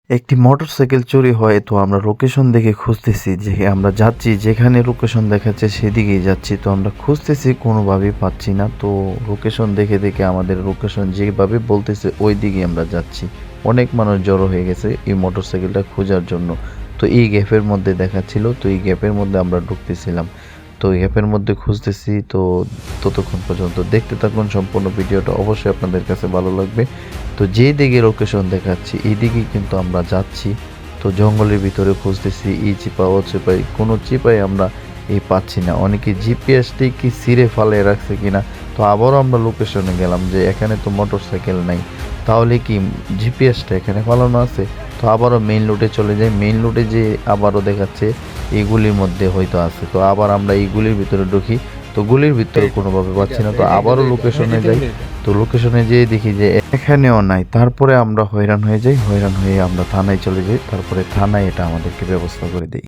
একটি মোটরসাইকেল চুরি হয়, তো আমরা লোকেশন দেখে খুঁজতেছি যে আমরা যাচ্ছি, যেখানে লোকেশন দেখাচ্ছে সেদিকেই যাচ্ছি। তো আমরা খুঁজতেছি, কোনোভাবেই পাচ্ছি না। তো লোকেশন দেখে দেখে আমাদের লোকেশন যেভাবে বলতেছে ওই দিকেই আমরা যাচ্ছি। অনেক মানুষ জড়ো হয়ে গেছে এই মোটরসাইকেলটা খোঁজার জন্য। তো এই গ্যাপের মধ্যে দেখাচ্ছিল, তো এই গ্যাপের মধ্যে আমরা ঢুকতেছিলাম। তো এই গ্যাপের মধ্যে খুঁজতেছি। তো ততক্ষণ পর্যন্ত দেখতে থাকুন সম্পূর্ণ ভিডিওটা, অবশ্যই আপনাদের কাছে ভালো লাগবে। তো যেই দিকে লোকেশন দেখাচ্ছি এই দিকেই কিন্তু আমরা যাচ্ছি। তো জঙ্গলের ভিতরে খুঁজতেছি, এই চিপা ও চিপাই, কোনো চিপাই আমরা পাচ্ছি না। অনেকে জিপিএসটি কি ছিঁড়ে ফালায় রাখছে কিনা। তো আবারও আমরা লোকেশনে গেলাম যে এখানে তো মোটরসাইকেল নাই, তাহলে কি জিপিএসটা এখানে ফালানো আছে। তো আবারও মেইন রোডে চলে যাই। মেইন রোডে যে আবারও দেখাচ্ছে এইগুলির মধ্যে হয়তো আছে। তো আবার আমরা এইগুলির ভিতরে ঢুকি। তো গুলির ভিতরে কোনোভাবে পাচ্ছি না। তো আবারও লোকেশনে যাই। তো লোকেশনে যেয়ে দেখি যে এখানেও নাই। তারপরে আমরা হয়রান হয়ে যাই। হয়রান হয়ে আমরা থানায় চলে যাই। তারপরে থানায় এটা আমাদেরকে ব্যবস্থা করে দেয়।